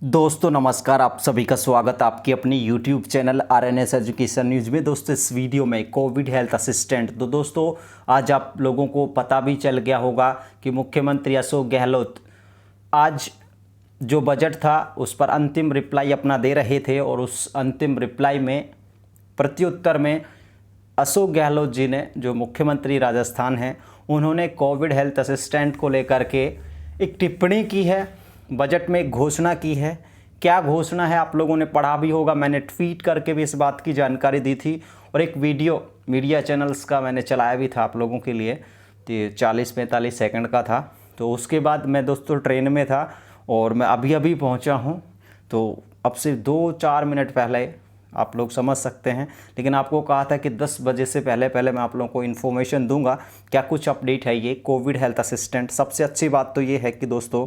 दोस्तों नमस्कार, आप सभी का स्वागत आपकी अपनी YouTube channel RNS education news में। दोस्तों इस वीडियो में कोविड हेल्थ असिस्टेंट, तो दोस्तों आज आप लोगों को पता भी चल गया होगा कि मुख्यमंत्री अशोक गहलोत आज जो बजट था उस पर अंतिम रिप्लाई अपना दे रहे थे और उस अंतिम रिप्लाई में प्रत्युत्तर में अशोक गहलोत जी ने, जो मुख्यमंत्री राजस्थान हैं, उन्होंने कोविड हेल्थ असिस्टेंट को लेकर के एक टिप्पणी की है, बजट में एक घोषणा की है। क्या घोषणा है आप लोगों ने पढ़ा भी होगा, मैंने ट्वीट करके भी इस बात की जानकारी दी थी और एक वीडियो मीडिया चैनल्स का मैंने चलाया भी था आप लोगों के लिए, तो 40-45 सेकंड का था। तो उसके बाद मैं दोस्तों ट्रेन में था और मैं अभी पहुंचा हूं, तो अब से 2-4 मिनट पहले आप लोग समझ सकते हैं। लेकिन आपको कहा था कि 10 बजे से पहले मैं आप लोगों को इन्फॉर्मेशन दूंगा क्या कुछ अपडेट है ये कोविड हेल्थ असिस्टेंट। सबसे अच्छी बात तो ये है कि दोस्तों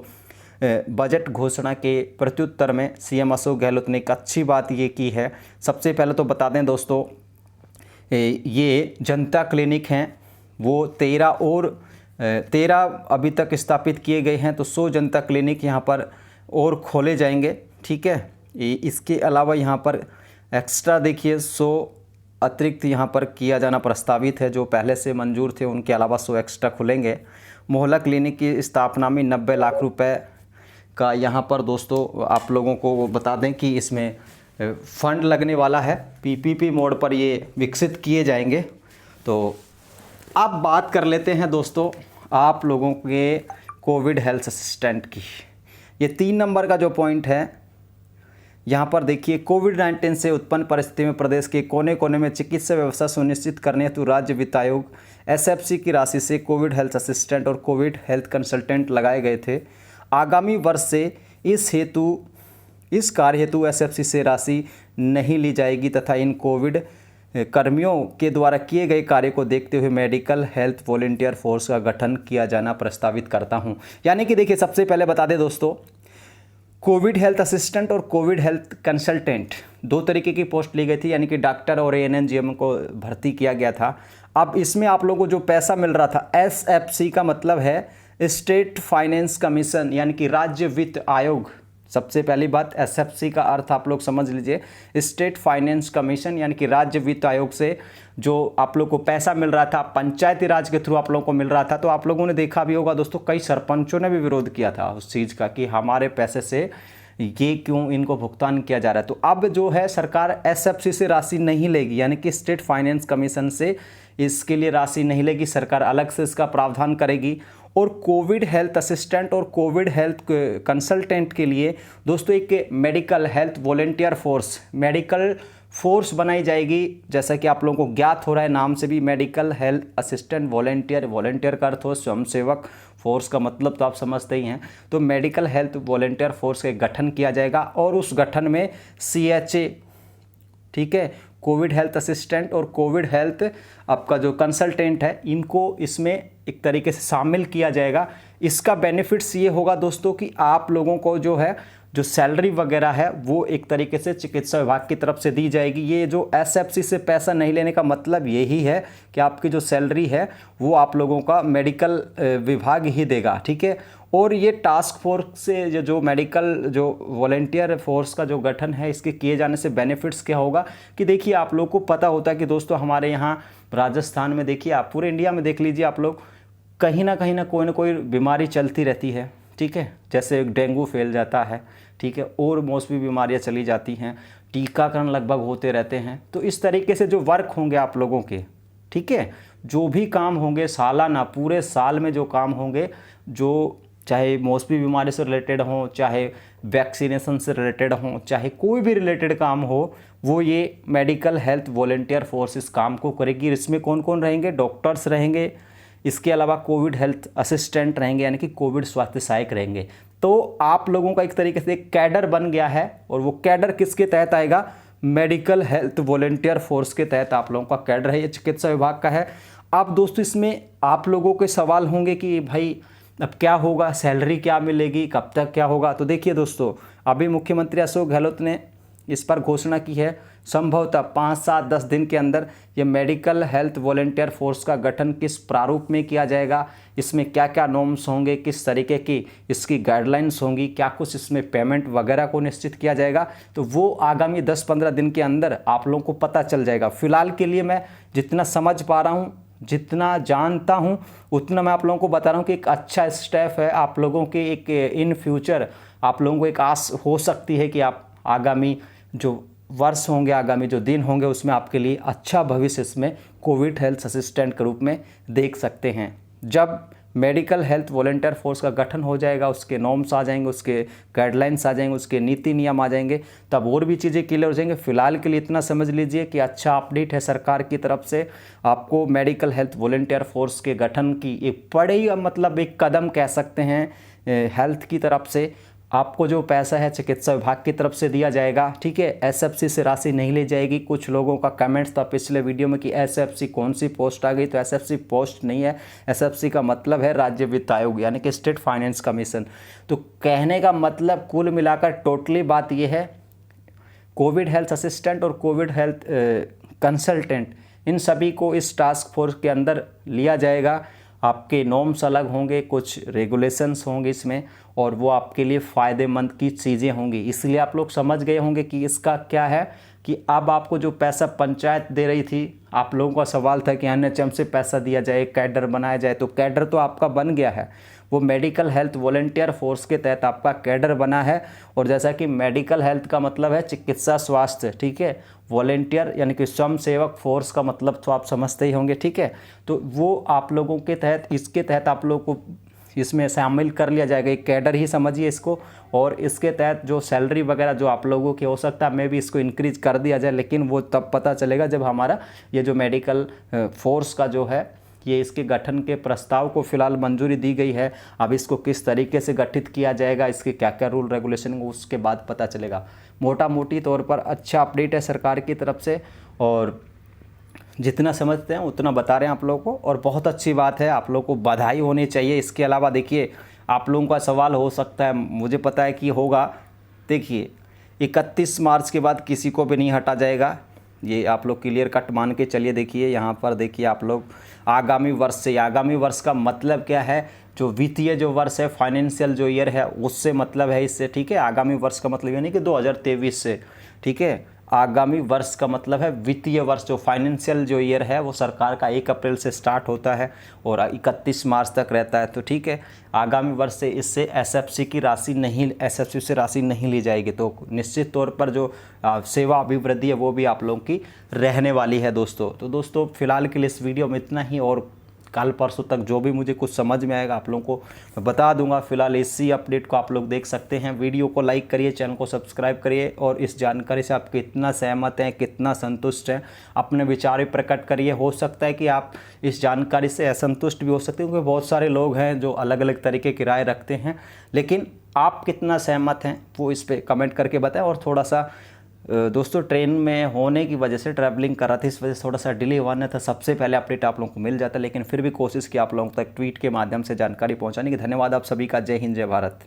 बजट घोषणा के प्रत्युत्तर में सीएम अशोक गहलोत ने एक अच्छी बात ये की है। सबसे पहले तो बता दें दोस्तों, ये जनता क्लिनिक हैं वो 13 अभी तक स्थापित किए गए हैं, तो 100 जनता क्लिनिक यहाँ पर और खोले जाएंगे। ठीक है, इसके अलावा यहाँ पर एक्स्ट्रा देखिए 100 अतिरिक्त यहाँ पर किया जाना प्रस्तावित है, जो पहले से मंजूर थे उनके अलावा 100 एक्स्ट्रा खुलेंगे। मोहल्ला क्लिनिक की स्थापना में 90 लाख रुपए का यहाँ पर दोस्तों आप लोगों को बता दें कि इसमें फंड लगने वाला है, पीपीपी मोड पर ये विकसित किए जाएंगे। तो अब बात कर लेते हैं दोस्तों आप लोगों के कोविड हेल्थ असिस्टेंट की। ये 3 नंबर का जो पॉइंट है यहाँ पर देखिए, कोविड-19 से उत्पन्न परिस्थिति में प्रदेश के कोने कोने में चिकित्सा व्यवस्था सुनिश्चित करने हेतु राज्य वित्त आयोग एसएफसी की राशि से कोविड हेल्थ असिस्टेंट और कोविड हेल्थ कंसल्टेंट लगाए गए थे। आगामी वर्ष से इस कार्य हेतु एसएफसी से राशि नहीं ली जाएगी तथा इन कोविड कर्मियों के द्वारा किए गए कार्य को देखते हुए मेडिकल हेल्थ वॉलंटियर फोर्स का गठन किया जाना प्रस्तावित करता हूं। यानी कि देखिए, सबसे पहले बता दें दोस्तों, कोविड हेल्थ असिस्टेंट और कोविड हेल्थ कंसल्टेंट 2 तरीके की पोस्ट ली गई थी, यानी कि डॉक्टर और एएनएम को भर्ती किया गया था। अब इसमें आप लोगों को जो पैसा मिल रहा था, एसएफसी का मतलब है स्टेट फाइनेंस कमीशन, यानी कि राज्य वित्त आयोग। सबसे पहली बात, एसएफसी का अर्थ आप लोग समझ लीजिए, स्टेट फाइनेंस कमीशन, यानी कि राज्य वित्त आयोग से जो आप लोग को पैसा मिल रहा था, पंचायती राज के थ्रू आप लोगों को मिल रहा था। तो आप लोगों ने देखा भी होगा दोस्तों, कई सरपंचों ने भी विरोध किया था उस चीज़ का कि हमारे पैसे से ये क्यों इनको भुगतान किया जा रहा है। तो अब जो है सरकार एसएफसी से राशि नहीं लेगी, यानी कि स्टेट फाइनेंस कमीशन से इसके लिए राशि नहीं लेगी, सरकार अलग से इसका प्रावधान करेगी। और कोविड हेल्थ असिस्टेंट और कोविड हेल्थ कंसल्टेंट के लिए दोस्तों एक medical health volunteer force, medical force बनाई जाएगी। जैसा कि आप लोगों को ज्ञात हो रहा है नाम से भी, medical health assistant volunteer, volunteer का अर्थ हो स्वयंसेवक, फोर्स का मतलब तो आप समझते ही हैं। तो मेडिकल हेल्थ वॉलंटियर फोर्स का गठन किया जाएगा और उस गठन में CHA, ठीक है, कोविड हेल्थ असिस्टेंट और कोविड हेल्थ आपका जो कंसल्टेंट है, इनको इसमें एक तरीके से शामिल किया जाएगा। इसका बेनिफिट्स ये होगा दोस्तों कि आप लोगों को जो सैलरी वगैरह है वो एक तरीके से चिकित्सा विभाग की तरफ से दी जाएगी। ये जो एसएफसी से पैसा नहीं लेने का मतलब यही है कि आपकी जो सैलरी है वो आप लोगों का मेडिकल विभाग ही देगा। ठीक है, और ये टास्क फोर्स से जो मेडिकल जो वॉलंटियर फोर्स का जो गठन है, इसके किए जाने से बेनिफिट्स क्या होगा कि देखिए, आप लोग को पता होता है कि दोस्तों हमारे यहाँ राजस्थान में देखिए, आप पूरे इंडिया में देख लीजिए आप लोग, कहीं ना कोई ना कोई बीमारी चलती रहती है। ठीक है, जैसे डेंगू फैल जाता है, ठीक है, और मौसमी बीमारियां चली जाती हैं, टीकाकरण लगभग होते रहते हैं। तो इस तरीके से जो वर्क होंगे आप लोगों के, ठीक है, जो भी काम होंगे सालाना, पूरे साल में जो काम होंगे, जो चाहे मौसमी बीमारी से रिलेटेड हों, चाहे वैक्सीनेशन से रिलेटेड हों, चाहे कोई भी रिलेटेड काम हो, वो ये मेडिकल हेल्थ वॉलंटियर फोर्स इस काम को करेगी। इसमें कौन कौन रहेंगे? डॉक्टर्स रहेंगे, इसके अलावा कोविड हेल्थ असिस्टेंट रहेंगे, यानी कि कोविड स्वास्थ्य सहायक रहेंगे। तो आप लोगों का एक तरीके से एक कैडर बन गया है, और वो कैडर किसके तहत आएगा? मेडिकल हेल्थ वॉलंटियर फोर्स के तहत आप लोगों का कैडर है, ये चिकित्सा विभाग का है। अब दोस्तों इसमें आप लोगों के सवाल होंगे कि भाई अब क्या होगा, सैलरी क्या मिलेगी, कब तक क्या होगा? तो देखिए दोस्तों, अभी मुख्यमंत्री अशोक गहलोत ने इस पर घोषणा की है संभवतः 5-7-10 दिन के अंदर ये मेडिकल हेल्थ वॉलंटियर फोर्स का गठन किस प्रारूप में किया जाएगा, इसमें क्या क्या नॉर्म्स होंगे, किस तरीके की इसकी गाइडलाइंस होंगी, क्या कुछ इसमें पेमेंट वगैरह को निश्चित किया जाएगा, तो वो आगामी 10-15 दिन के अंदर आप लोगों को पता चल जाएगा। फिलहाल के लिए मैं जितना समझ पा रहा हूँ, जितना जानता हूँ, उतना मैं आप लोगों को बता रहा हूँ कि एक अच्छा स्टेप है आप लोगों के। एक इन फ्यूचर आप लोगों को एक आस हो सकती है कि आप आगामी जो वर्ष होंगे, आगामी जो दिन होंगे, उसमें आपके लिए अच्छा भविष्य इसमें कोविड हेल्थ असिस्टेंट के रूप में देख सकते हैं। जब मेडिकल हेल्थ वॉलंटियर फोर्स का गठन हो जाएगा, उसके नॉर्म्स आ जाएंगे, उसके गाइडलाइंस आ जाएंगे, उसके नीति नियम आ जाएंगे, तब और भी चीज़ें क्लियर हो जाएंगे। फिलहाल के लिए इतना समझ लीजिए कि अच्छा अपडेट है सरकार की तरफ से। आपको मेडिकल हेल्थ वॉलंटियर फोर्स के गठन की एक बड़ी मतलब एक कदम कह सकते हैं हेल्थ की तरफ से। आपको जो पैसा है चिकित्सा विभाग की तरफ से दिया जाएगा, ठीक है, एसएफसी से राशि नहीं ली जाएगी। कुछ लोगों का कमेंट्स था पिछले वीडियो में कि एसएफसी कौन सी पोस्ट आ गई, तो एसएफसी पोस्ट नहीं है, एसएफसी का मतलब है राज्य वित्त आयोग यानी कि स्टेट फाइनेंस कमीशन। तो कहने का मतलब कुल मिलाकर टोटली बात यह है, कोविड हेल्थ असिस्टेंट और कोविड हेल्थ कंसल्टेंट, इन सभी को इस टास्क फोर्स के अंदर लिया जाएगा। आपके नॉर्म्स अलग होंगे, कुछ रेगुलेशंस होंगे इसमें, और वो आपके लिए फ़ायदेमंद की चीज़ें होंगी। इसलिए आप लोग समझ गए होंगे कि इसका क्या है कि अब आपको जो पैसा पंचायत दे रही थी, आप लोगों का सवाल था कि एनएचएम से पैसा दिया जाए, कैडर बनाया जाए, तो कैडर तो आपका बन गया है। वो मेडिकल हेल्थ वॉलंटियर फोर्स के तहत आपका कैडर बना है। और जैसा कि मेडिकल हेल्थ का मतलब है चिकित्सा स्वास्थ्य, ठीक है, वॉलंटियर यानी कि स्वयं सेवक फोर्स का मतलब तो आप समझते ही होंगे, ठीक है। तो वो आप लोगों के तहत, इसके तहत आप लोगों को इसमें शामिल कर लिया जाएगा, एक कैडर ही समझिए इसको। और इसके तहत जो सैलरी वगैरह जो आप लोगों की हो सकता है मे भी इसको इंक्रीज कर दिया जाए, लेकिन वो तब पता चलेगा जब हमारा ये जो मेडिकल फोर्स का जो है ये इसके गठन के प्रस्ताव को फिलहाल मंजूरी दी गई है। अब इसको किस तरीके से गठित किया जाएगा, इसके क्या क्या रूल रेगुलेशन, उसके बाद पता चलेगा। मोटा मोटी तौर पर अच्छा अपडेट है सरकार की तरफ से, और जितना समझते हैं उतना बता रहे हैं आप लोगों को, और बहुत अच्छी बात है, आप लोगों को बधाई होनी चाहिए। इसके अलावा देखिए, आप लोगों का सवाल हो सकता है, मुझे पता है कि होगा, देखिए 31 मार्च के बाद किसी को भी नहीं हटा जाएगा, ये आप लोग क्लियर कट मान के चलिए। देखिए यहाँ पर देखिए आप लोग, आगामी वर्ष से, आगामी वर्ष का मतलब क्या है, जो वित्तीय जो वर्ष है, फाइनेंशियल जो ईयर है, उससे मतलब है इससे, ठीक है। आगामी वर्ष का मतलब यानी कि 2023 से, ठीक है। आगामी वर्ष का मतलब है वित्तीय वर्ष, जो फाइनेंशियल जो ईयर है वो सरकार का 1 अप्रैल से स्टार्ट होता है और 31 मार्च तक रहता है, तो ठीक है। आगामी वर्ष से इससे एसएफसी की राशि नहीं, एसएफसी से राशि नहीं ली जाएगी, तो निश्चित तौर पर जो सेवा अभिवृद्धि है वो भी आप लोगों की रहने वाली है दोस्तों। तो दोस्तों फिलहाल के लिए इस वीडियो में इतना ही, और कल परसों तक जो भी मुझे कुछ समझ में आएगा आप लोगों को मैं बता दूंगा। फिलहाल इसी अपडेट को आप लोग देख सकते हैं। वीडियो को लाइक करिए, चैनल को सब्सक्राइब करिए, और इस जानकारी से आप कितना सहमत हैं, कितना संतुष्ट हैं, अपने विचार भी प्रकट करिए। हो सकता है कि आप इस जानकारी से असंतुष्ट भी हो सकते हैं, क्योंकि बहुत सारे लोग हैं जो अलग अलग तरीके की राय रखते हैं, लेकिन आप कितना सहमत हैं वो इस पर कमेंट करके बताएं। और थोड़ा सा दोस्तों ट्रेन में होने की वजह से, ट्रैवलिंग कर रहा था, इस वजह से थोड़ा सा डिले हुआ, नहीं था सबसे पहले अपडेट आप लोगों को मिल जाता, लेकिन फिर भी कोशिश की आप लोगों तक ट्वीट के माध्यम से जानकारी पहुंचाने की। धन्यवाद आप सभी का। जय हिंद, जय भारत।